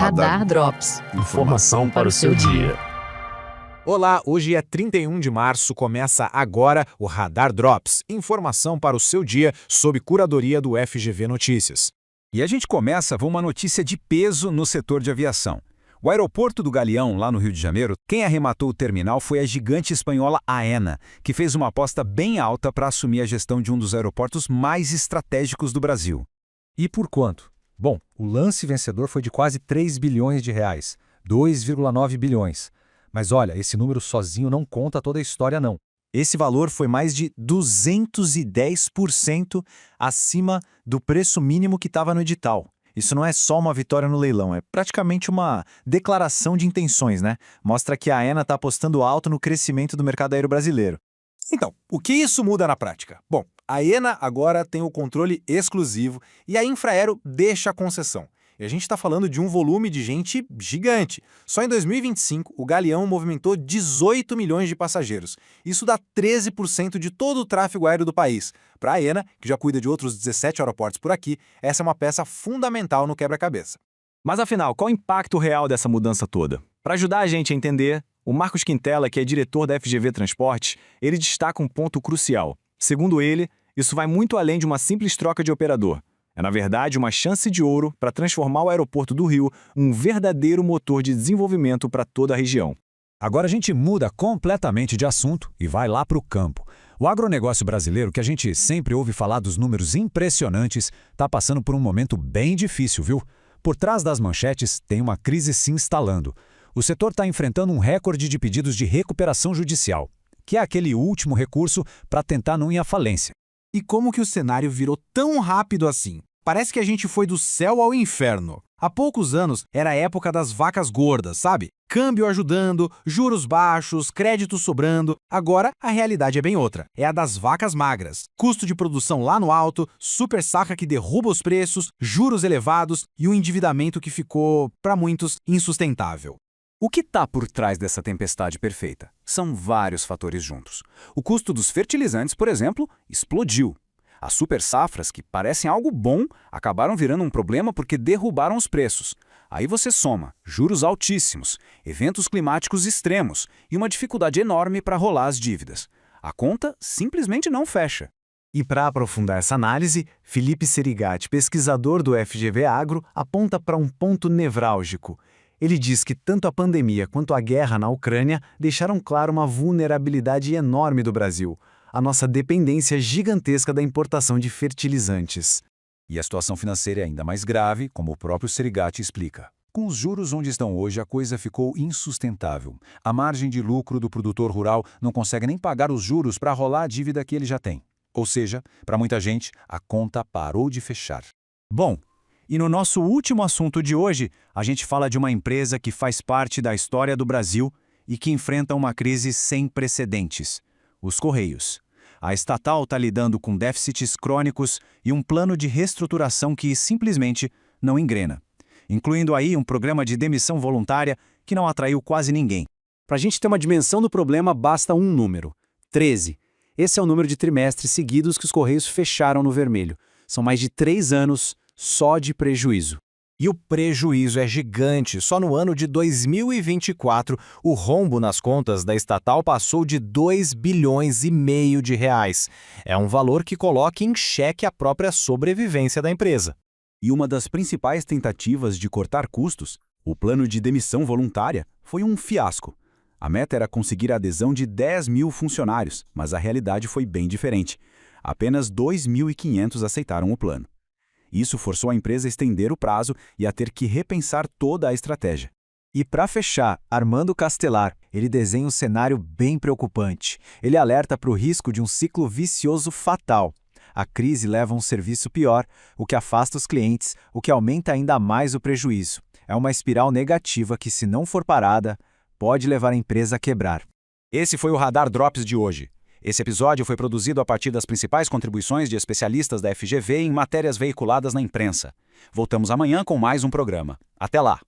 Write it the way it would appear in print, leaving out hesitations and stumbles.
Radar Drops. Informação para o seu dia. Olá, hoje é 31 de março, começa agora o Radar Drops, informação para o seu dia sob curadoria do FGV Notícias. E a gente começa com uma notícia de peso no setor de aviação. O aeroporto do Galeão, lá no Rio de Janeiro, quem arrematou o terminal foi a gigante espanhola Aena, que fez uma aposta bem alta para assumir a gestão de um dos aeroportos mais estratégicos do Brasil. E por quanto? Bom, o lance vencedor foi de quase 3 bilhões de reais, 2,9 bilhões. Mas olha, esse número sozinho não conta toda a história não. Esse valor foi mais de 210% acima do preço mínimo que estava no edital. Isso não é só uma vitória no leilão, é praticamente uma declaração de intenções, né? Mostra que a Aena está apostando alto no crescimento do mercado aéreo brasileiro. Então, o que isso muda na prática? Bom, a Aena agora tem o controle exclusivo e a Infraero deixa a concessão. E a gente está falando de um volume de gente gigante. Só em 2025, o Galeão movimentou 18 milhões de passageiros. Isso dá 13% de todo o tráfego aéreo do país. Para a Aena, que já cuida de outros 17 aeroportos por aqui, essa é uma peça fundamental no quebra-cabeça. Mas afinal, qual o impacto real dessa mudança toda? Para ajudar a gente a entender, o Marcos Quintela, que é diretor da FGV Transportes, ele destaca um ponto crucial. Segundo ele, isso vai muito além de uma simples troca de operador. É, na verdade, uma chance de ouro para transformar o aeroporto do Rio um verdadeiro motor de desenvolvimento para toda a região. Agora a gente muda completamente de assunto e vai lá para o campo. O agronegócio brasileiro, que a gente sempre ouve falar dos números impressionantes, está passando por um momento bem difícil, viu? Por trás das manchetes tem uma crise se instalando. O setor está enfrentando um recorde de pedidos de recuperação judicial, que é aquele último recurso para tentar não ir à falência. E como que o cenário virou tão rápido assim? Parece que a gente foi do céu ao inferno. Há poucos anos era a época das vacas gordas, sabe? Câmbio ajudando, juros baixos, crédito sobrando. Agora a realidade é bem outra. É a das vacas magras. Custo de produção lá no alto, super safra que derruba os preços, juros elevados e um endividamento que ficou, para muitos, insustentável. O que está por trás dessa tempestade perfeita? São vários fatores juntos. O custo dos fertilizantes, por exemplo, explodiu. As super safras, que parecem algo bom, acabaram virando um problema porque derrubaram os preços. Aí você soma juros altíssimos, eventos climáticos extremos e uma dificuldade enorme para rolar as dívidas. A conta simplesmente não fecha. E para aprofundar essa análise, Felipe Serigati, pesquisador do FGV Agro, aponta para um ponto nevrálgico. Ele diz que tanto a pandemia quanto a guerra na Ucrânia deixaram claro uma vulnerabilidade enorme do Brasil, a nossa dependência gigantesca da importação de fertilizantes. E a situação financeira é ainda mais grave, como o próprio Serigati explica. Com os juros onde estão hoje, a coisa ficou insustentável. A margem de lucro do produtor rural não consegue nem pagar os juros para rolar a dívida que ele já tem. Ou seja, para muita gente, a conta parou de fechar. Bom, e no nosso último assunto de hoje, a gente fala de uma empresa que faz parte da história do Brasil e que enfrenta uma crise sem precedentes: os Correios. A estatal está lidando com déficits crônicos e um plano de reestruturação que simplesmente não engrena, incluindo aí um programa de demissão voluntária que não atraiu quase ninguém. Para a gente ter uma dimensão do problema, basta um número: 13. Esse é o número de trimestres seguidos que os Correios fecharam no vermelho. São mais de 3 anos só de prejuízo. E o prejuízo é gigante. Só no ano de 2024, o rombo nas contas da estatal passou de 2,5 bilhões de reais. É um valor que coloca em xeque a própria sobrevivência da empresa. E uma das principais tentativas de cortar custos, o plano de demissão voluntária, foi um fiasco. A meta era conseguir a adesão de 10 mil funcionários, mas a realidade foi bem diferente. Apenas 2.500 aceitaram o plano. Isso forçou a empresa a estender o prazo e a ter que repensar toda a estratégia. E para fechar, Armando Castelar, ele desenha um cenário bem preocupante. Ele alerta para o risco de um ciclo vicioso fatal. A crise leva a um serviço pior, o que afasta os clientes, o que aumenta ainda mais o prejuízo. É uma espiral negativa que, se não for parada, pode levar a empresa a quebrar. Esse foi o Radar Drops de hoje. Esse episódio foi produzido a partir das principais contribuições de especialistas da FGV em matérias veiculadas na imprensa. Voltamos amanhã com mais um programa. Até lá!